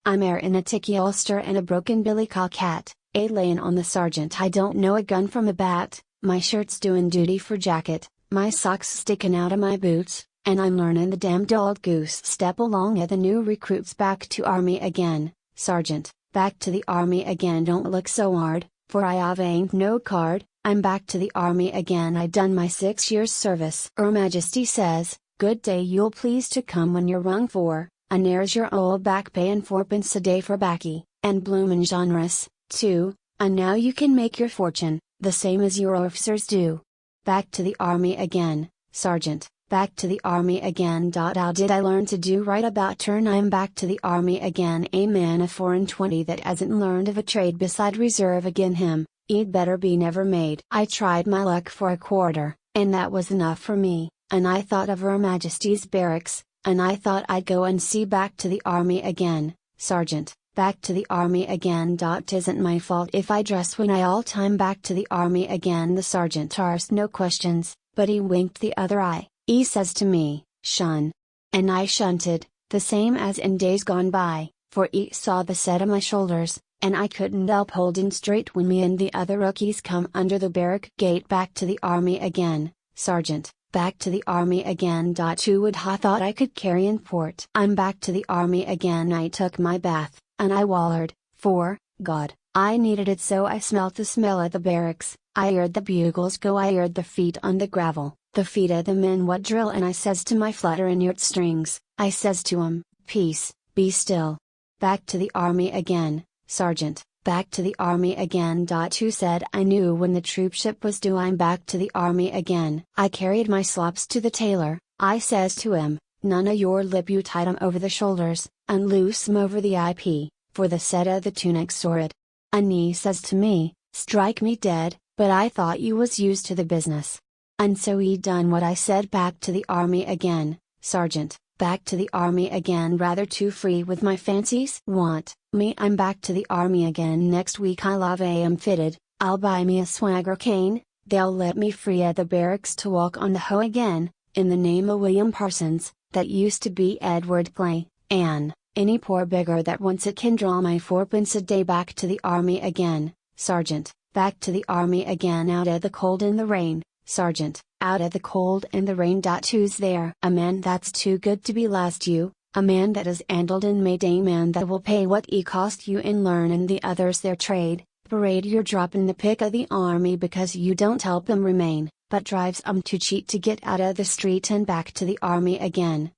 I'm air in a ticky ulster and a broken billy cockhat, a layin' on the sergeant. I don't know a gun from a bat, my shirt's doing duty for jacket, my socks sticking out of my boots, and I'm learning the damned old goose step along at the new recruits. Back to army again, sergeant, back to the army again. Don't look so hard, for I ain't no card, I'm back to the army again. I done my 6 years service. Majesty says, good day, you'll please to come when you're rung for, and there's your old back payin' 4pence a day for baccy, and bloomin' genres, too, and now you can make your fortune, the same as your officers do. Back to the army again, sergeant, back to the army again. How did I learn to do right about turn? I'm back to the army again. A man of 4 and 20 that hasn't learned of a trade beside reserve agin him, he'd better be never made. I tried my luck for a quarter, and that was enough for me, and I thought of Her Majesty's barracks, and I thought I'd go and see. Back to the army again, sergeant, back to the army again. Tisn't my fault if I dress when I all time. Back to the army again. The sergeant asked no questions, but he winked the other eye. He says to me, shun. And I shunted, the same as in days gone by, for he saw the set of my shoulders, and I couldn't help holding straight when me and the other rookies come under the barrack gate. Back to the army again, sergeant, back to the army again. Who would ha thought I could carry in port? I'm back to the army again. I took my bath, and I wallered, for, God, I needed it so. I smelt the smell of the barracks, I heard the bugles go, I heard the feet on the gravel, the feet of the men what drill, and I says to my flutterin' yurt strings, I says to 'em, peace, be still. Back to the army again, sergeant, back to the army again. Who said I knew when the troopship was due? I'm back to the army again. I carried my slops to the tailor, I says to him, none o' your lip, you tied 'em over the shoulders, and loose 'em over the IP, for the set o' the tunic's horrid. And he says to me, strike me dead, but I thought you was used to the business. And so he done what I said. Back to the army again, sergeant, back to the army again. Rather too free with my fancies? Want me? I'm back to the army again. Next week I'll have am fitted, I'll buy me a swagger cane, they'll let me free at the barracks to walk on the hoe again, in the name of William Parsons, that used to be Edward Clay, and any poor beggar that wants it can draw my 4pence a day. Back to the army again, sergeant, back to the army again. Out of the cold and the rain, sergeant, out of the cold and the rain. Who's there? A man that's too good to be last you, a man that is handled and made, a man that will pay what he cost you in learnin' the others their trade. Parade, you're dropping the pick of the army because you don't help 'em remain, but drives 'em to cheat to get out of the street. And back to the army again,